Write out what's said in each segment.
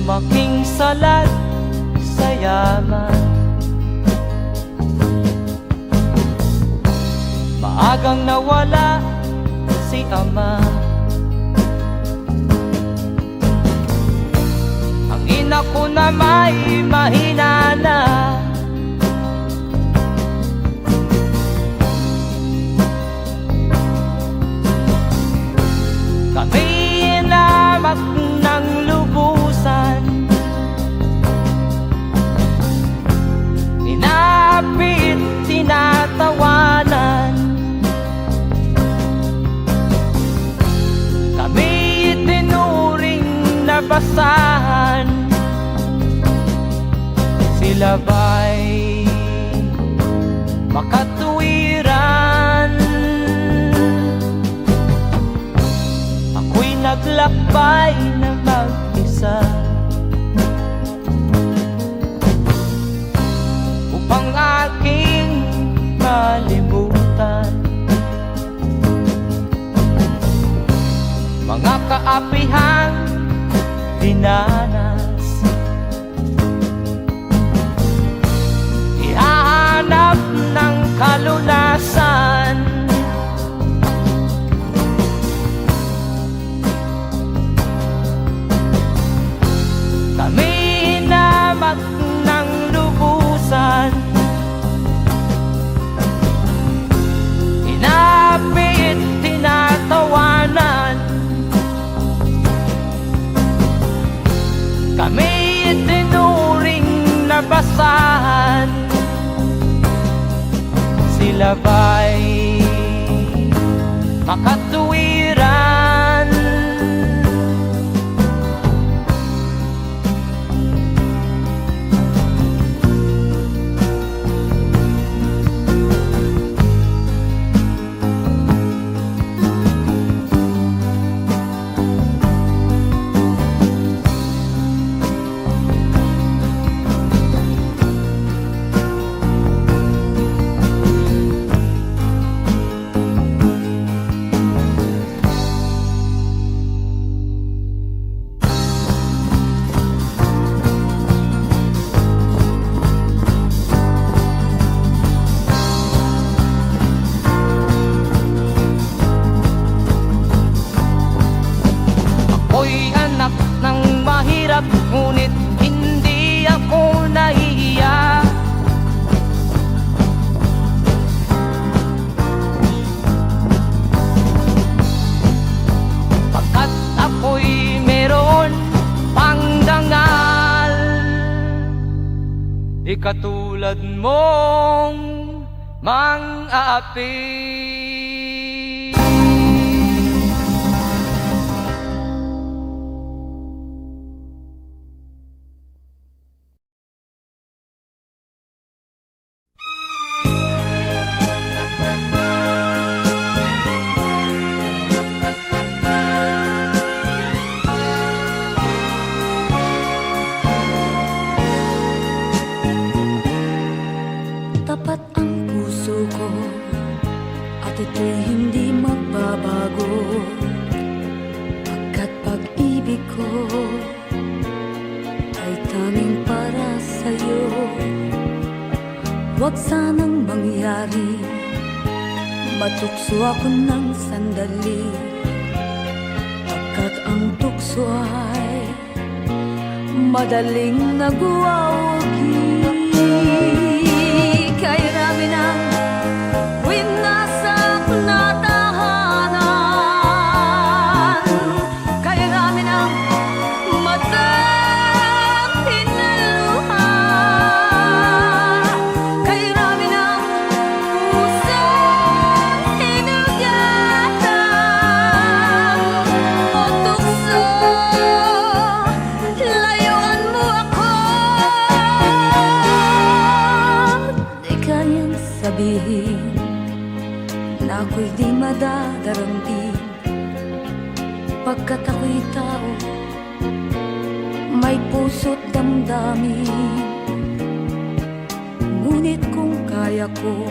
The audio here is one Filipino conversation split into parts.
Lumaking salat sa yaman, maagang nawala si ama. Ang ina ko na may mahina na, kami inamak ng lubusan, inapit, tinatawanan. Kami itinuring na basahan, sila ba'y makatuwiran? Ako'y naglakbay na mag-isa upang aking malimutan mga kaapihang dinanas. Ihahanap ng kalunasan, kami inamak ng lubusan, inapit, tinatawanan. Kami itinuring na basahan, sila ba'y makatuwiran? Ako'y anak ng mahirap, ngunit hindi ako nahihiya. Pagkat ako'y meron pang dangal, di katulad mong mang-aapi. Tapat ang puso ko at ito'y hindi magbabago, pagkat pag-ibig ko ay tanging para sa'yo. Huwag sanang mangyari matukso ako ng sandali, pagkat ang tukso ay madaling nagwawagi. Kay rami ng winasak na tahanan, kay rami ng matang hinaluha, kay rami ng pusang hinugatan. O tukso, layuan mo ako. Di kayang sabihin na ako'y di madadaramdin, pagkat ako'y tao, may puso't damdamin. Ngunit kung kaya ko,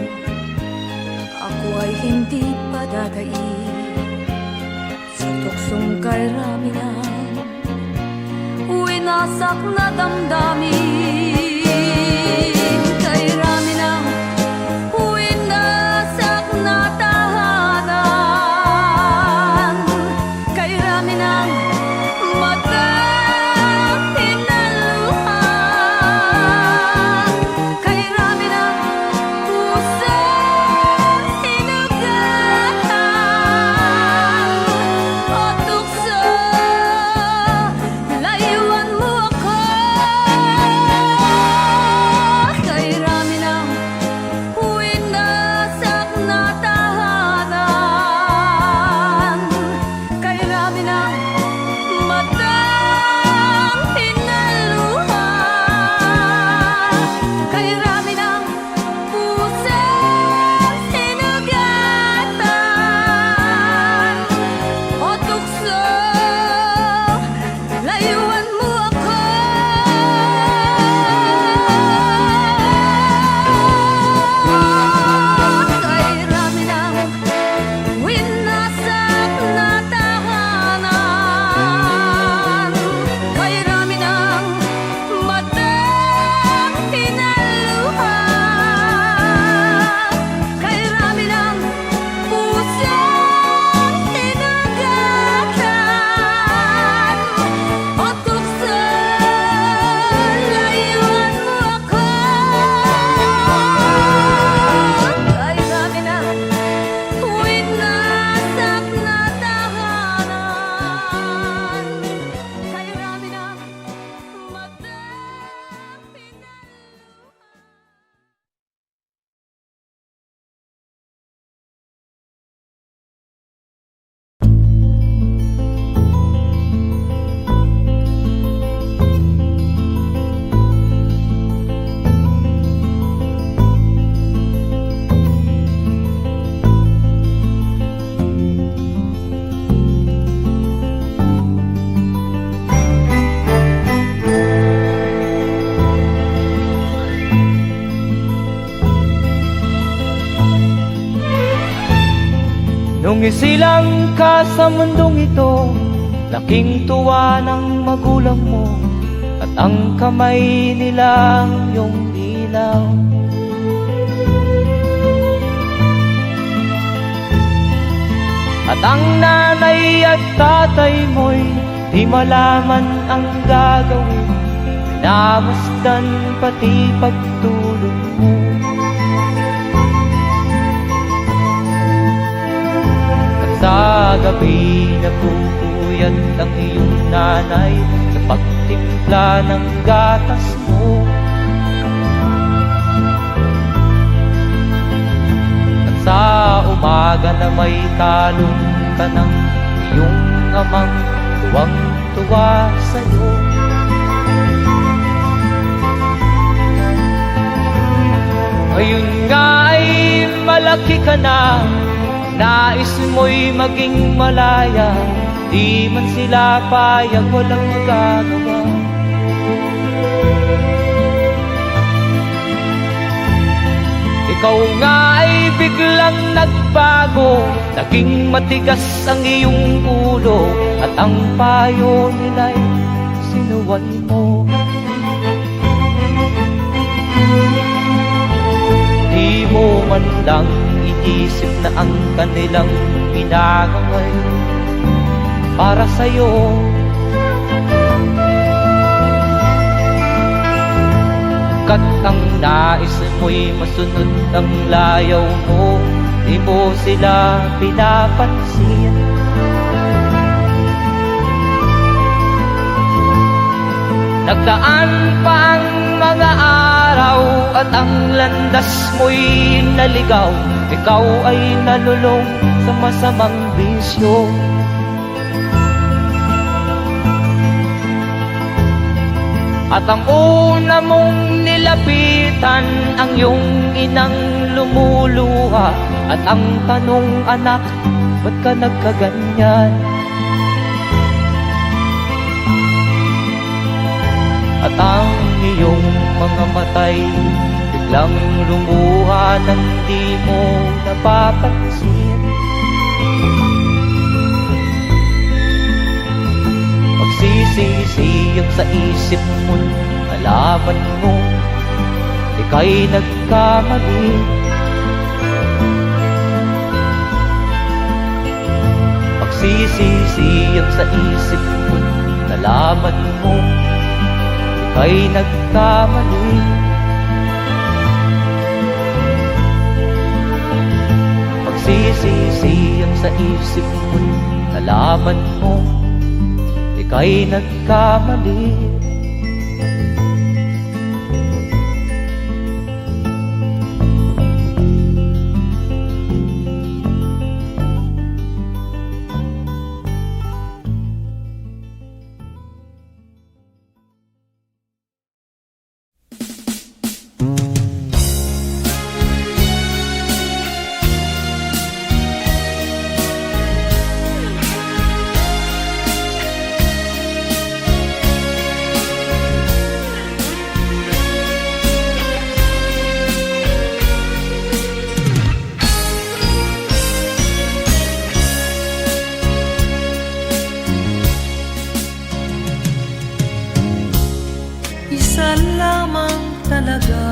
ako ay hindi padadaig sa tuksong kay rami ng winasak na damdamin. Kay rami ng winasak na tahanan. Kay rami ng matang hinaluhan. Kay rami ng pusang hinugatan. O tukso, layuan mo ako. Kay rami ng winasak na tahanan. Kay rami ng matang hinaluhan. Kay rami ng pusang hinugatan. O tukso, layuan mo ako. Kay rami ng winasak na tahanan. Kay rami ng matang hinaluhan. Kay rami ng pusang hinugatan. O tukso, layuan mo ako. Kay rami ng winasak na tahanan. Kay rami ng matang hinaluhan. Nung isilang ka sa mundong ito, laking tuwa ng magulang mo, at ang kamay nila iyong ilaw. At ang nanay at tatay mo'y di malaman ang gagawin, namasdan pati pagtulog mo. Sa gabi napupuyat ang iyong nanay sa pagtimpla ng gatas mo. At sa umaga na may talong ka ng iyong amang tuwang-tuwa sa'yo. Ngayon nga ay malaki ka na, nais mo'y maging malaya, di man sila payag, walang magagawa. Ikaw nga ay biglang nagbago, naging matigas ang iyong ulo, at ang payo nila'y sinuway mo. Di mo man lang iisip na ang kanilang ginagaway para sa'yo. Kat ang nais mo'y masunod ang layaw mo, di mo sila pinapansin. Nagdaan pa ang mga araw at ang landas mo'y naligaw, ikaw ay nalulong sa masamang bisyo. At ang una mong nilapitan ang iyong inang lumuluha, at ang tanong, anak, ba't ka nagkaganyan? At ang iyong mga matay biglang lumuha nang di mo napapansin. Pagsisisiyang sa isip mo, nalaman mo ika'y nagkamali. Pagsisisiyang sa isip mo, nalaman mo ika'y nagkamali. Pagsisisiyang sa isip mo, nalaman mo ika'y nagkamali. Isa lamang talaga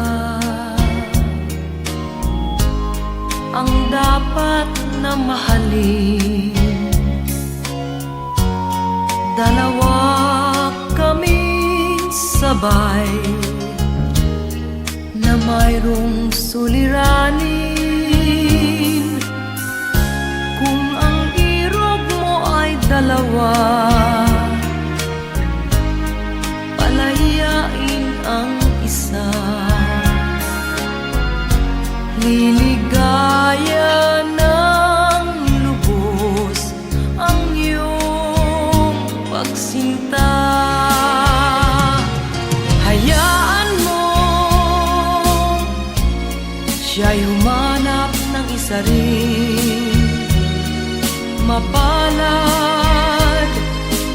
ang dapat na mahalin. Dalawa kaming sabay na mayroong suliranin. Kung ang irog mo ay dalawa, palayain ang isa. Liligaya ng lubos ang iyong pagsinta. Hayaan mo siya'y humanap ng isa rin, mapalad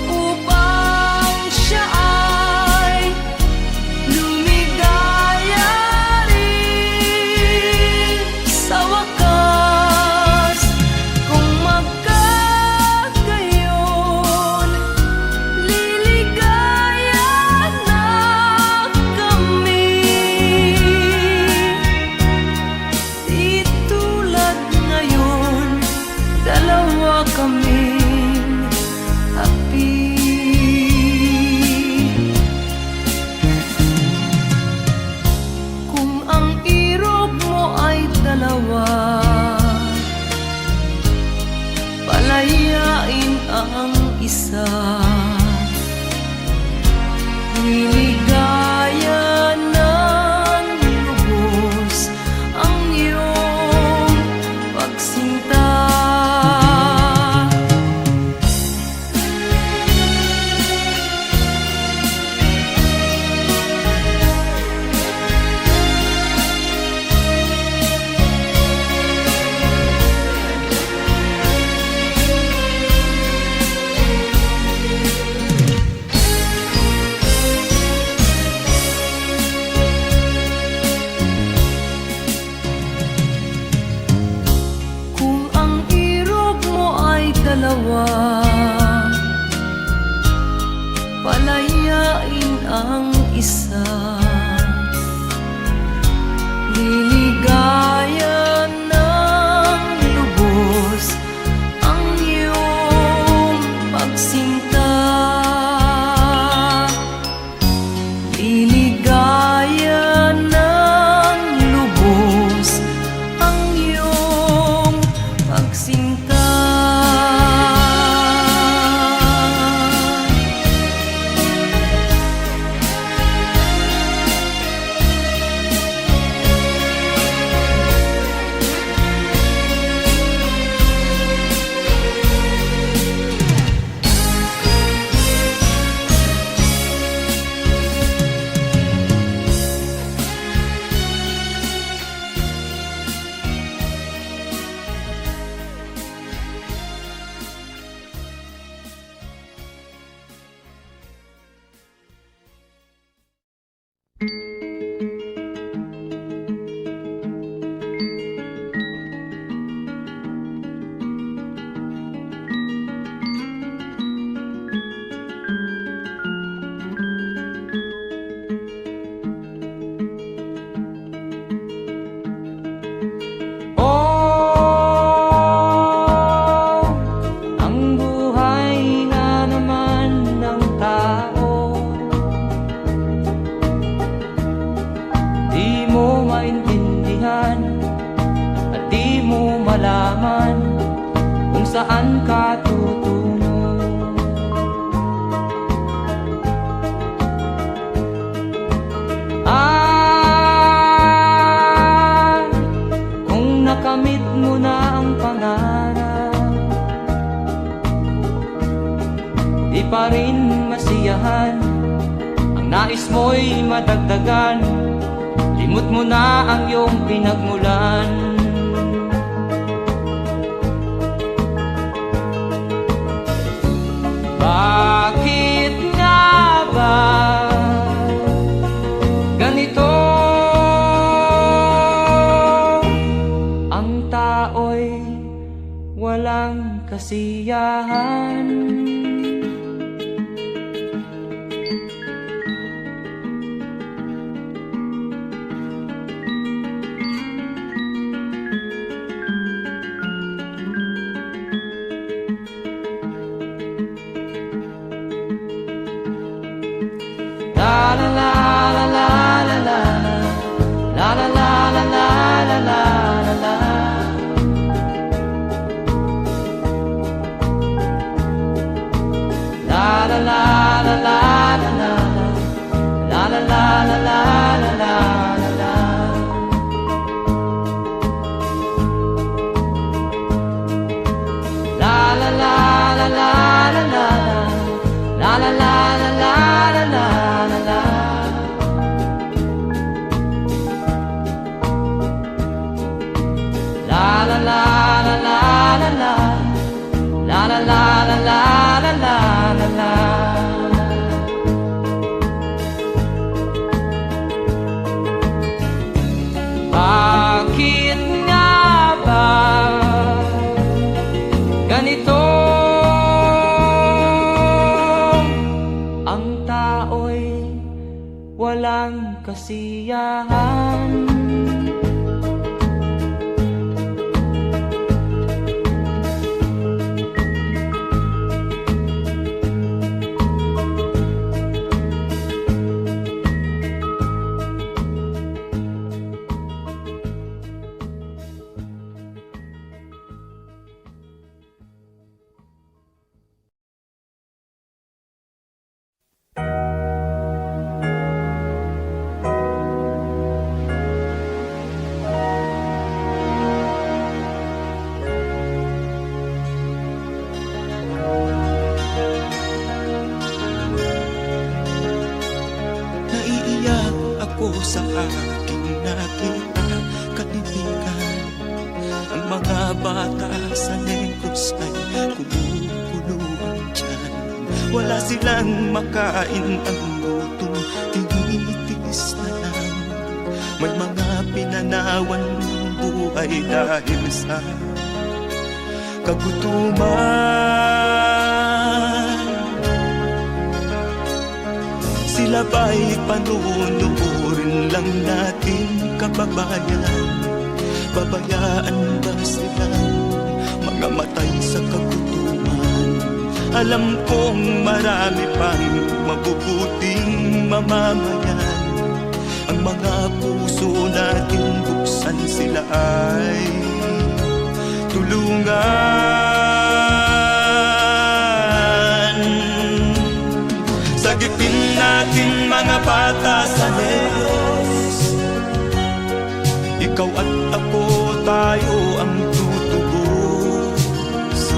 upang siya ay lumigaya rin sa wakas. Kung magkagayon, liligaya na kami. Di tulad ngayon, dalawa kaming happy. Kung ang irog mo ay dalawa, palayain ang isa. Liligaya ng lubos ang iyong pagsinta. Kung ang irog mo ay dalawa, palayain ang isa. Liligaya ng lubos ang iyong pagsinta. Liligaya ng lubos ang iyong pagsinta. nais mo'y madagdagan, limot mo na ang iyong pinagmulan. Bakit nga ba ganito? Ang tao'y walang kasiyahan. La la la la la la la la la la la la la la la. La la la la la la la la la la la la la la. La la la la la la la la la la la la la. La la la la la la la la la la la la la la. Bakit nga ba ganito? Ang tao'y walang kasiyahan. Sa aking nakita kaibigan, ang mga bata sa Negros ay kumukuluan dyan. Wala silang makain, ang gutom tinitiis na lang. May mga pinanawan ng buhay dahil sa kagutuman. Sila ba'y panunurin lang natin, kababayan? Babayaan ba silang mga matay sa kagutuman? Alam kong marami pang mabubuting mamamayan. Ang mga puso natin buksan, sila ay tulungan. Sagipin natin mga bata sa Negros, ikaw at ako, tayo ang tutubos.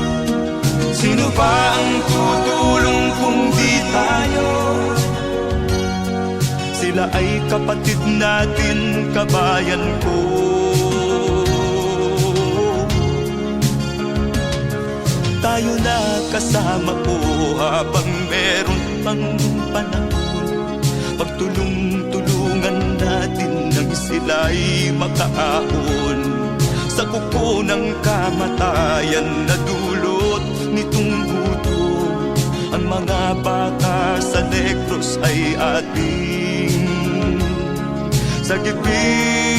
Sino ba ang tutulong kung di tayo? Sila ay kapatid natin, kabayan ko. Tayo na kasama ko habang meron pang panahon. Pagtulong-tulungan natin nang sila'y makaahon sa kuko ng kamatayan na dulot nitong gutom. Ang mga bata sa Negros ay ating sagipin.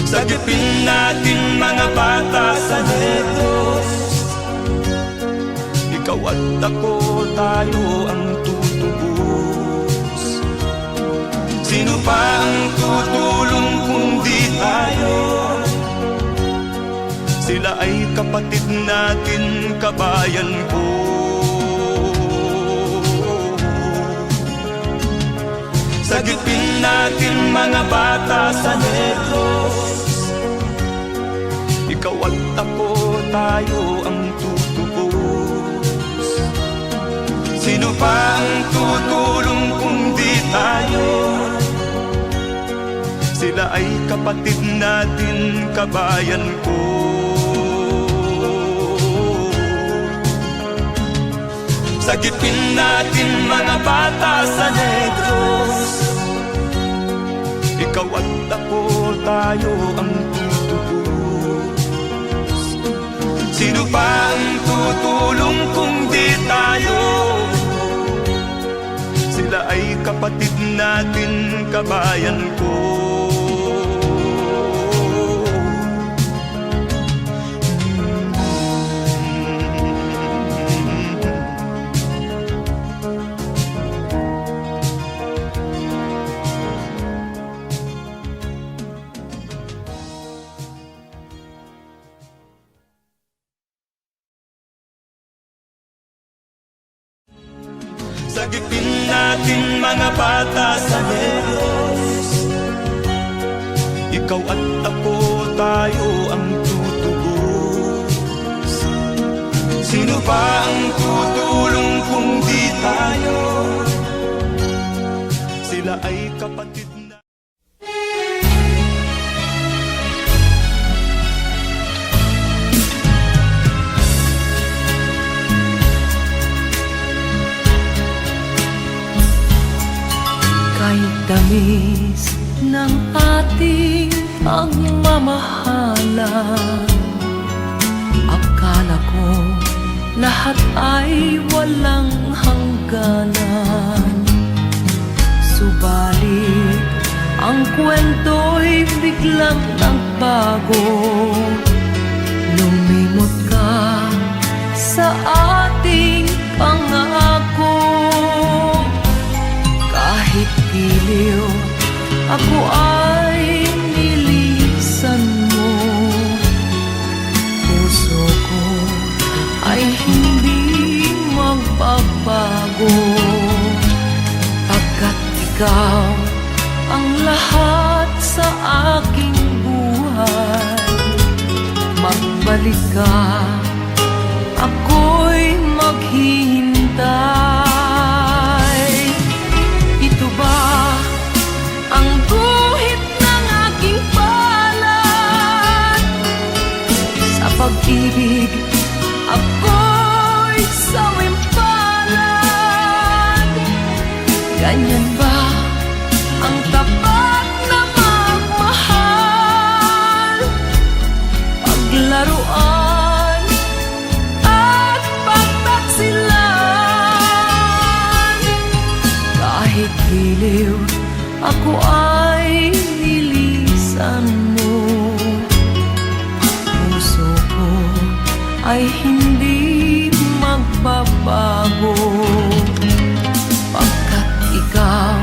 Sagipin natin mga bata sa Negros, ikaw at ako, tayo ang tutubos. Sino pa ang tutulong kung di tayo? Sila ay kapatid natin, kabayan ko. Sagipin natin mga bata sa Negros, ikaw at ako, tayo ang tutubos. Sino pa ang tutulong kung di tayo? Sila ay kapatid natin, kabayan ko. Sagipin natin mga bata sa Negros. Ikaw at ako, tayo ang tutubos. Sino pa ang tutulong kung di tayo? Sila ay kapatid natin, kabayan ko. Sagipin natin mga bata sa Negros. Ikaw at ako, tayo ang tutubos. Sino ba ang tutulong kung di tayo? Sila ay kapatid na. Kahit tamis ng ating pagmamahalan, akala ko lahat ay walang hangganan. Subalit ang kwento'y biglang nagbago. Lumimot ka sa ating pangako. Kahit giliw, ako ay nilisan mo. Puso ko ay hindi magbabago, pagkat ikaw ang lahat sa aking buhay. Magbalik ka, ako'y maghihintay. Ang guhit ng aking palad, sa pag-ibig ako'y sawimpalad. Ganyan ba ang tapat na magmahal? Paglaruan at pagtaksilan. Kahit giliw, ako ay nilisan mo. Puso ko ay hindi magbabago, pagkat ikaw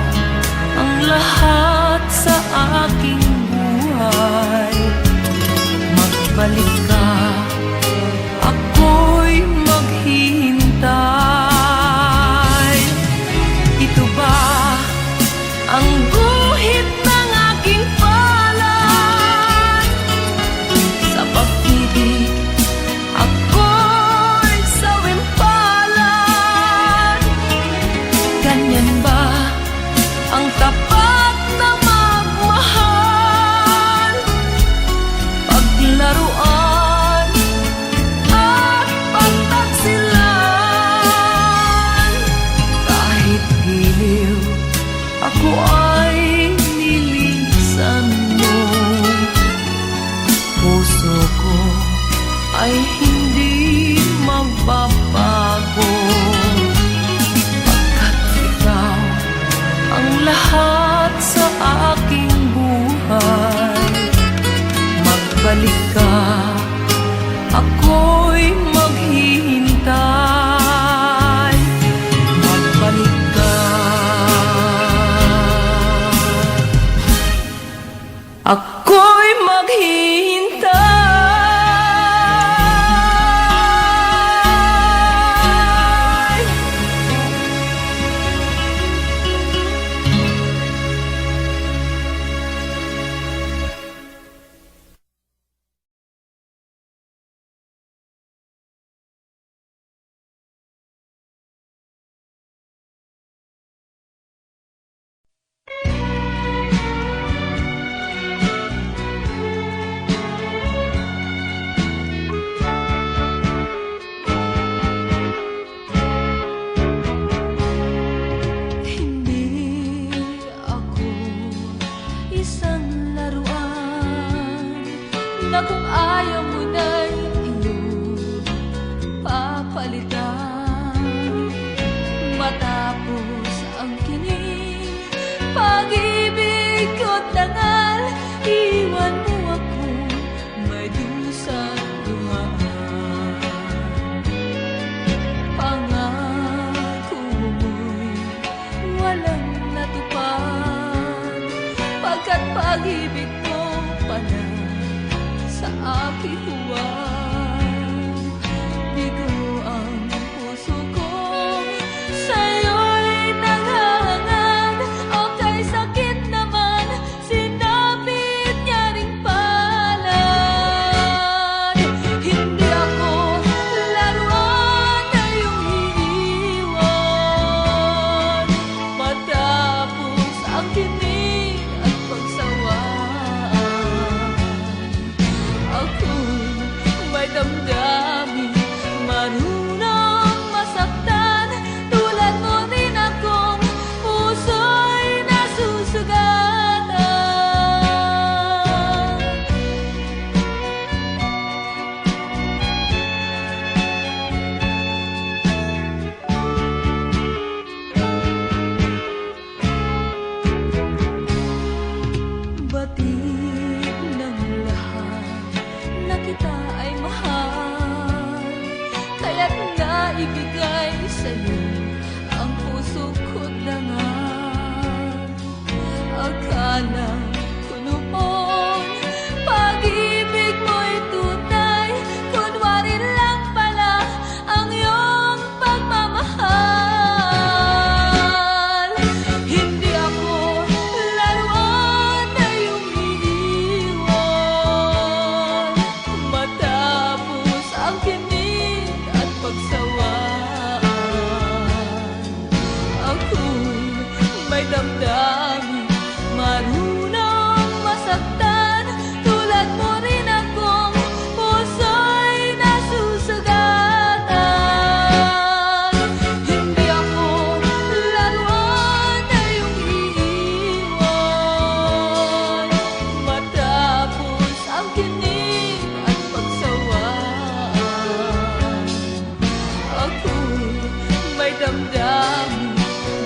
damdamin,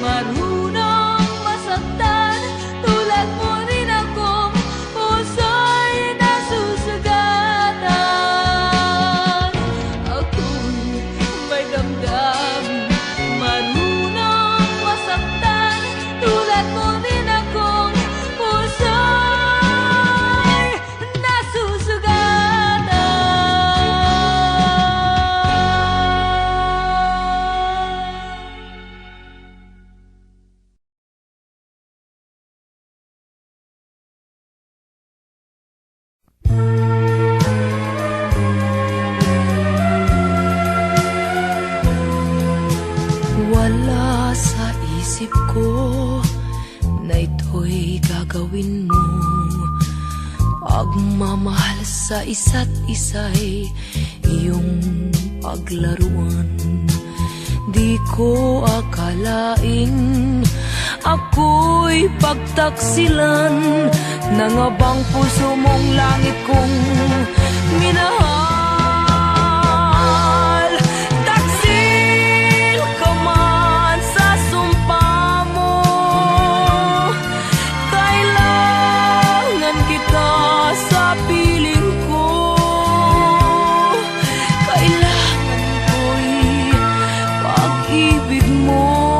marunong masaktan. Tulad mo rin akong puso'y nasusugatan. Ako'y may damdamin, marunong masaktan. Tulad mo rin akong puso'y nasusugatan. Wala sa isip ko na ito'y gagawin mo. Pagmamahal sa isa't isa'y iyong paglaruan. Di ko akalaing ako'y pagtaksilan ng abang puso mong langit kong minahal. Taksil ka man sa sumpa mo, kailangan kita sa piling ko. Kailangan ko'y pag-ibig mo.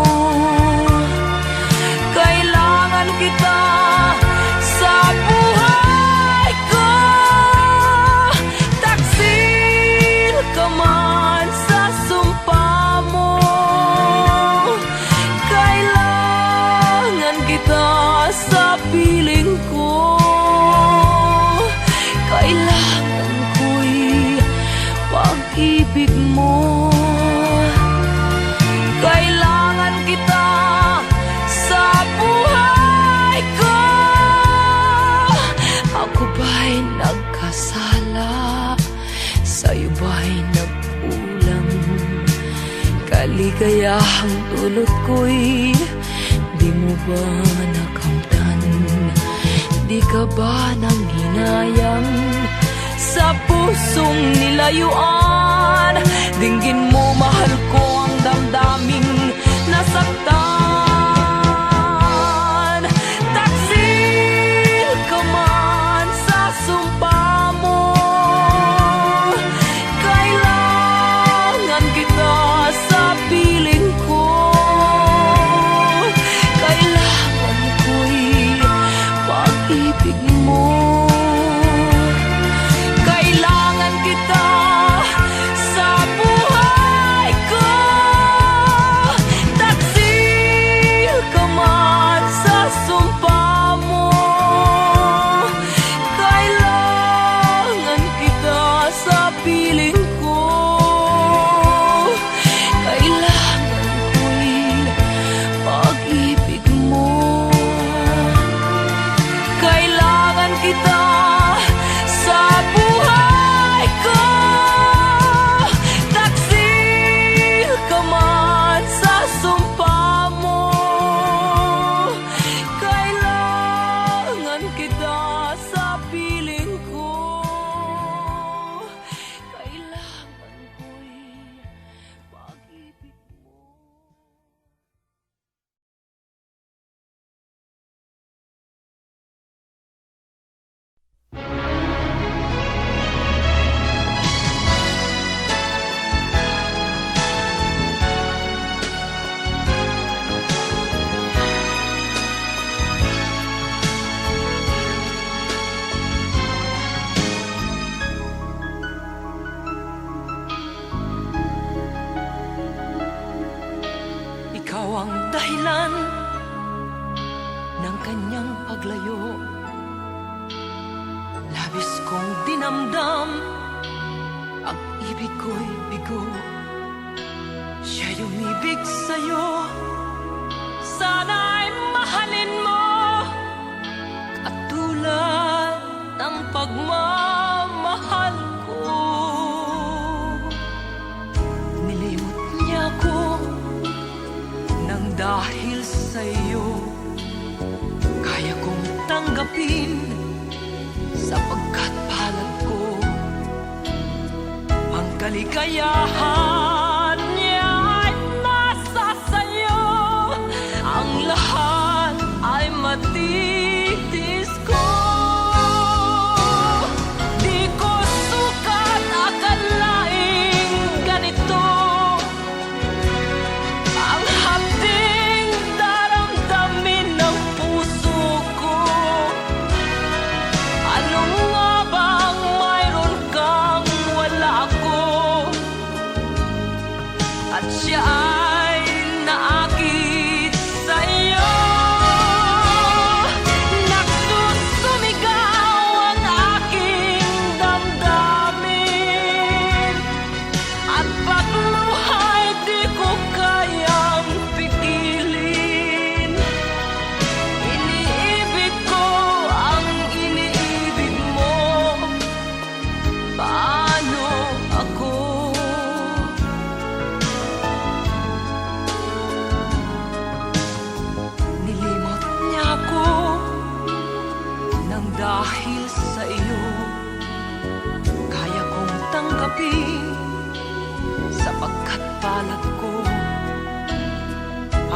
Kailangan kita sa buhay ko. Taksil ka man sa sumpa mo, kailangan kita sa piling ko. Kailangan ko'y pag-ibig mo. Kailangan kita sa buhay ko. Ako ba'y nagkasala? Sa'yo ba'y nagkulang? Kaligayahang dulot ko'y di mo ba nakamtan? Di ka ba nang hinayang sa pusong nilayuan? Dinggin mo, mahal ko, ang damdaming nasaktan. Taksil ka man sa sumpa mo, kailangan kita sa piling ko. Kailangan ko'y pag-ibig mo. Kailangan kita sa buhay ko. Taksil ka man sa sumpa mo, kailangan kita sa piling ko. Kailangan ko'y pag-ibig mo. Kailangan kita sa buhay ko. Taksil ka man sa sumpa mo, kailangan kita sa piling ko. Kailangan ko'y pag-ibig mo. Ikaw ang dahilan ng kanyang paglayo. Labis kong dinamdam, ang ibig ko'y bigo. Siya'y umibig sa'yo, sana'y mahalin mo, katulad ng pagmamahal ko. Nilimot niya ko nang dahil sa'yo, kaya kong tanggapin sapagkat palad ko. Ang kaligayahan niya ay nasa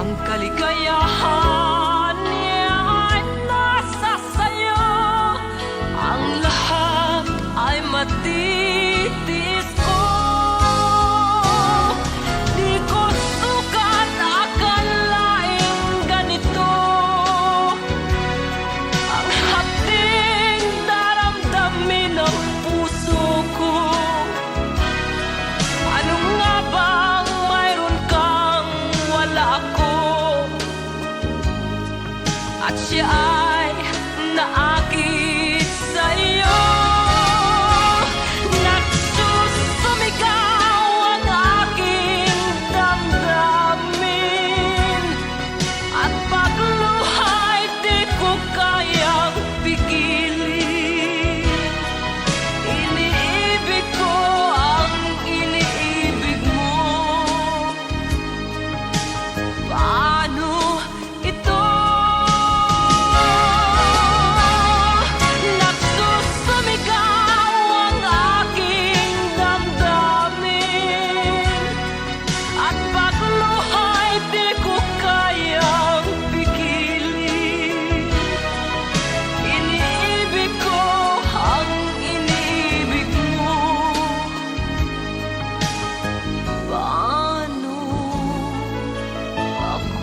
Ang kaligayahan niya ay nasa sayo. Ang lahat ay matitis ko. Di ko sukat akalaing ganito. Ang hapding daramdamin ng puso ko. Ano nga bang mayroon kang wala ako? At siya ay naakit sa'yo. Nagsusumigaw ang aking damdamin. At pagluha'y di ko kayang pigilin. Iniibig ko ang iniibig mo. Paano ito? Nagsusumigaw ang aking damdamin. At pagluha'y di ko kayang pigilin. Iniibig ko ang iniibig mo. Paano ako?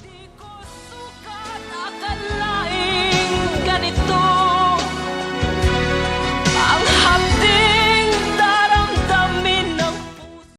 Di ko sukat akalaing ganito. Ang hapding daramdamin ng puso.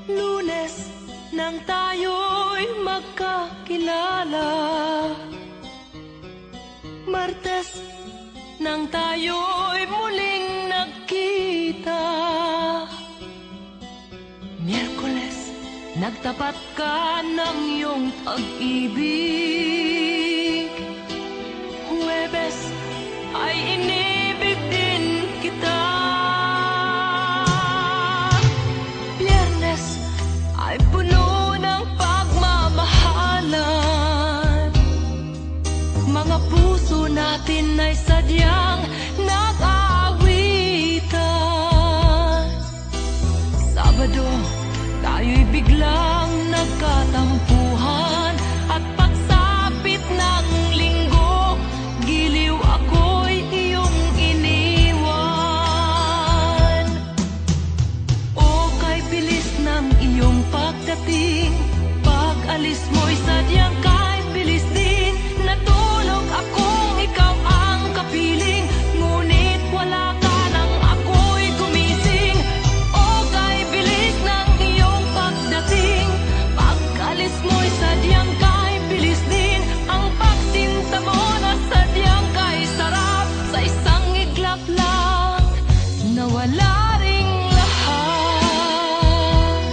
Lunes nang tayo'y magkakilala. Martes nang tayo'y muling nagkita. Miyerkules, nagtapat ka ng iyong pag-ibig. Huwebes ay inibig din kita. Biyernes ay puno ng pagmamahalan. Mga puso natin ay sadyang nag-aawitan. Sabado, tayo'y biglang nagkatampuhan. At pagsapit ng linggo, giliw ako'y iyong iniwan. O kay bilis ng iyong pagdating, pag-alis mo'y sadyang kay bilis din. Natulog akong ikaw ang kapiling, ngunit wala ka nang ako'y gumising. O kay bilis ng iyong pagdating, pag-alis mo'y sadyang kay bilis din. Ang pagsinta mo na sadyang kay sarap, sa isang iglap lang nawala ring lahat.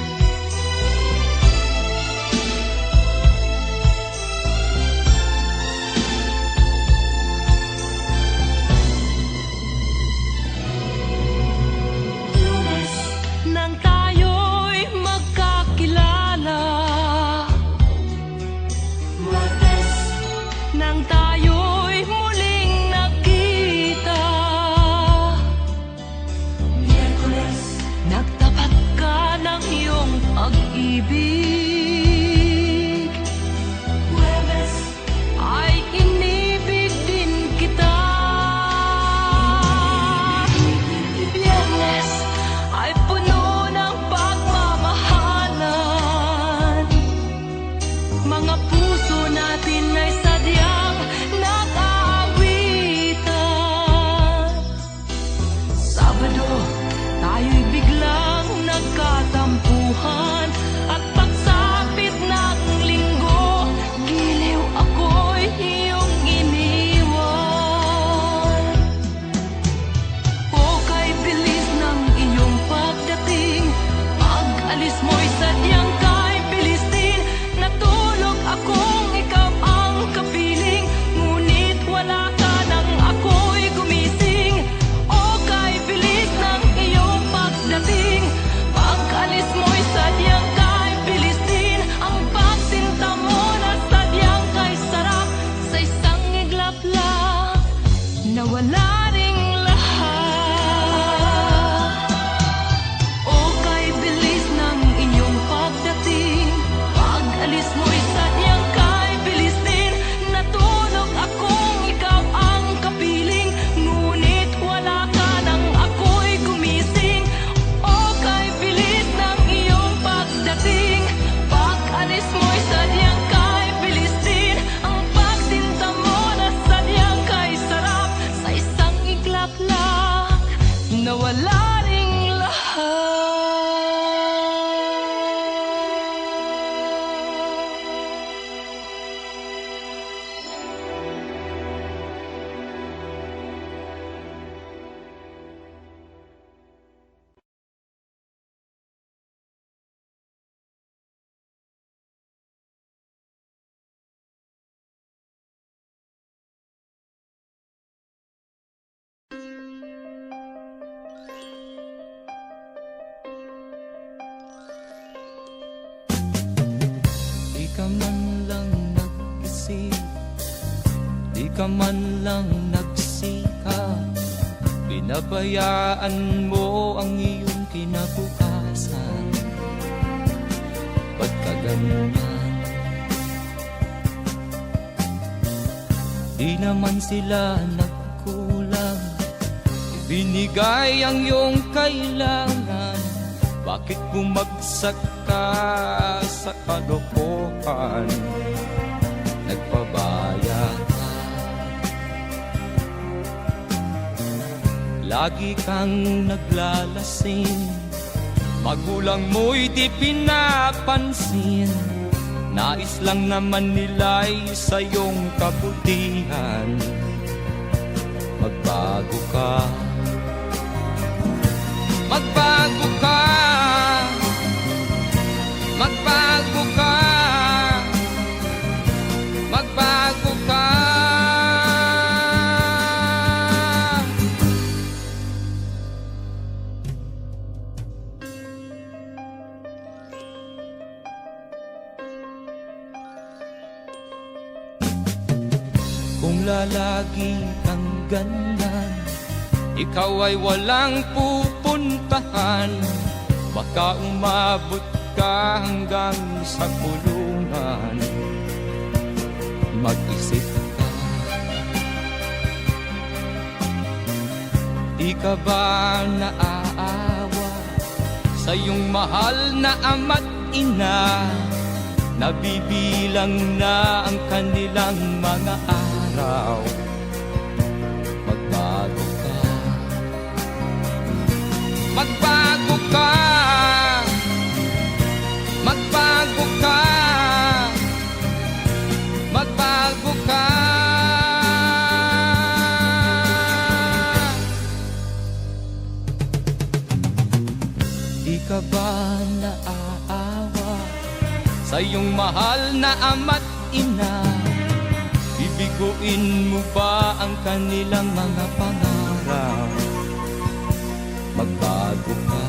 man lang nag-isip, di ka man lang nagsikap, binabayaan mo ang iyong kinabukasan. Ba't ka ganyan? Di naman sila nagkulang, ibinigay ang iyong kailangan. Bakit bumagsak ka sa kalokohan? Nagpabaya ka, lagi kang naglalasing, magulang mo'y di pinapansin. Nais lang naman nila'y sa iyong kabutihan. Magbago ka, magbago ka, magbago ka, magbago ka. Kung lalagi kang ganyan, ikaw ay walang pupuntahan. Baka umabot ka hanggang sa kulungan. Mag-isip ka, di ka ba naaawa sa iyong mahal na ama't ina? Nabibilang na ang kanilang mga araw. Magbago ka, magbago ka, magbago ka, magbago ka. Di ka ba naaawa sa iyong mahal na ama't ina? Bibiguin mo ba ang kanilang mga pangarap? Magbago ka,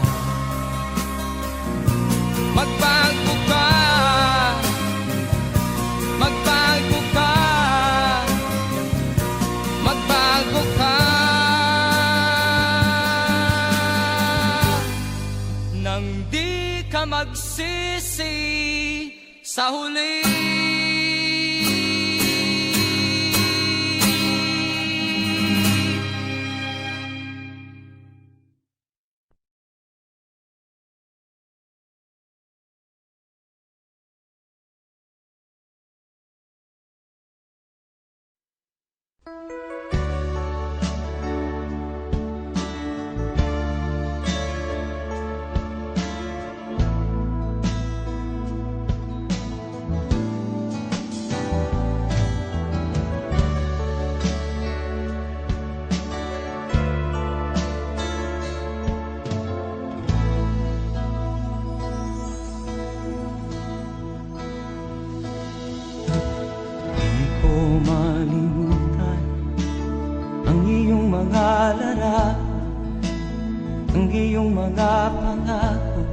magbago ka, magbago ka, magbago ka. Nang di ka magsisi sa huli. Malimutan ang iyong mga larap, ang iyong mga pangako,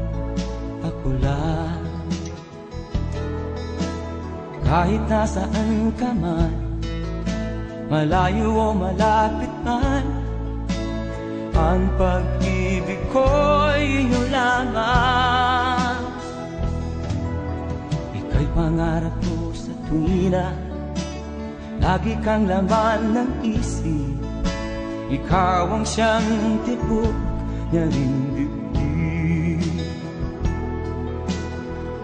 ako lang. Kahit nasaan ka man, malayo o malapit man, ang pag-ibig ko'y iyo lamang. Ika'y pangarap ko sa tuwina, lagi kang laman ng isip. Ikaw ang siyang tibok niya ring dibdib.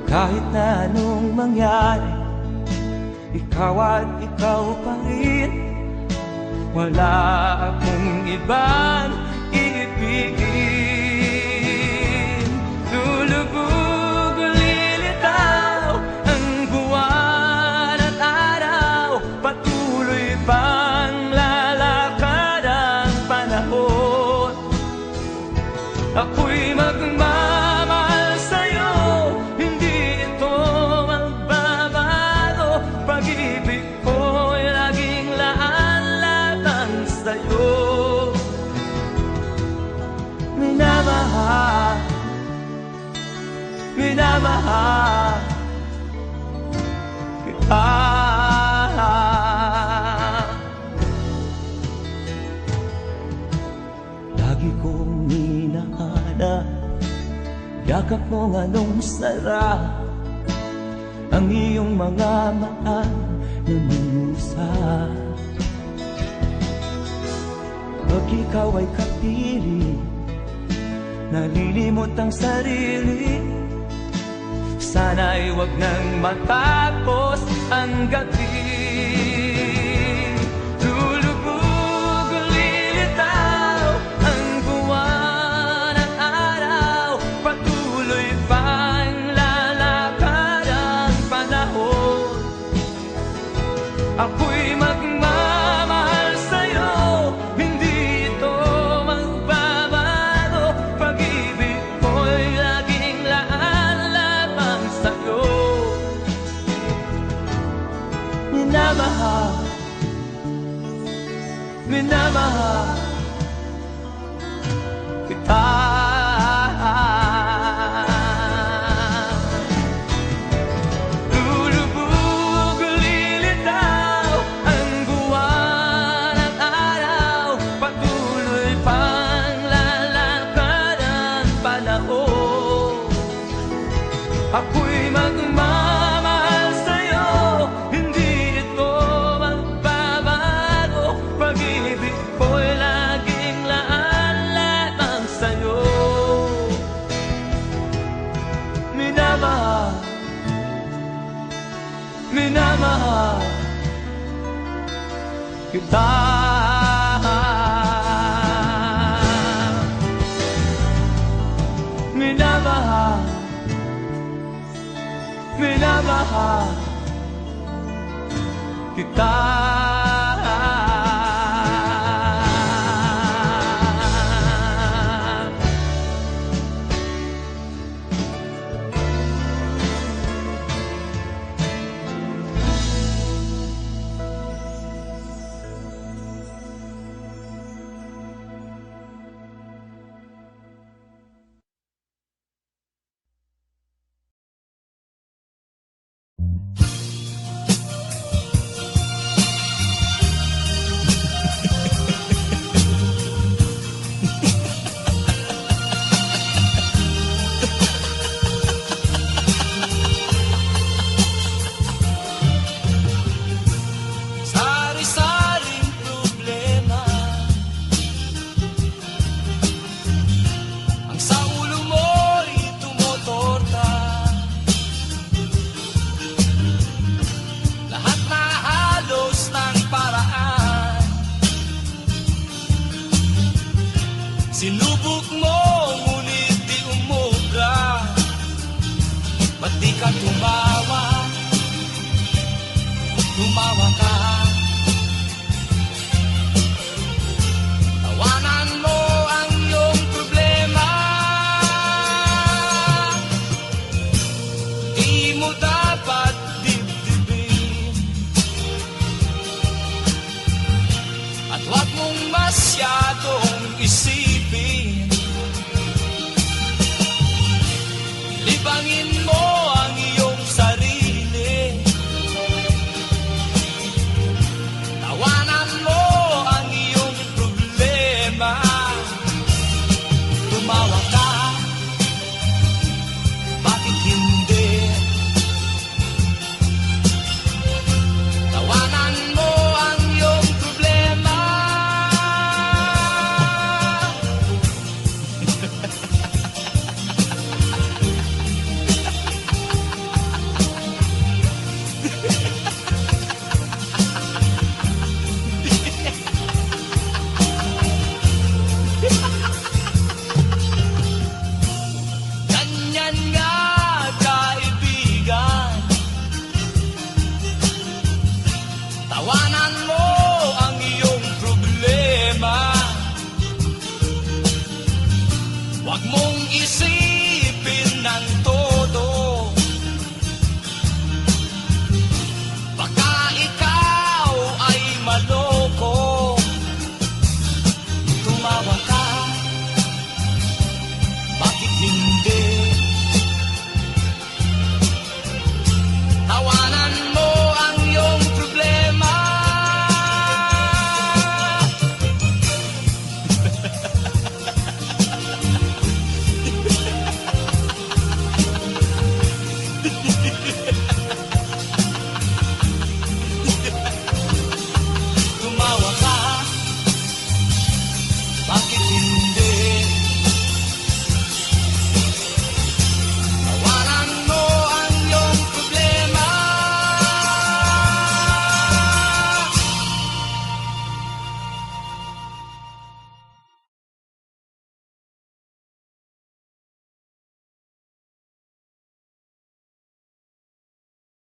Kahit na anong mangyari, ikaw at ikaw pa rin. Wala akong ibang iibigin. Lulubog o lilitaw ang buwan at araw, patuloy pang lalakad ang panahon. Ako'y magmamahal sa'yo, hindi ito magbabago. Pag-ibig ko'y laging laan-latang sa'yo. yakap mo anong sarap, ang iyong mga mata namumusa. Pag ikaw ay kapili, nalilimot ang sarili. Sana'y wag nang matapos ang gabi. Lulubog, lilitaw ang buwan at araw, patuloy pang lalakad ang panahon. Ako'y magmamahal sa'yo, hindi ito magbabago. Pag-ibig ko'y laging laan lamang sa'yo. Minamahal, minamahal kita. Lulubog, lilitaw ang buwan at araw, patuloy pang lalakad ang panahon. Ako'y magmamahal sa'yo, hindi ito magbabago. Pag-ibig ko'y laging laan lamang sa'yo. Minamahal, minamahal kita. Minamahal, minamahal kita.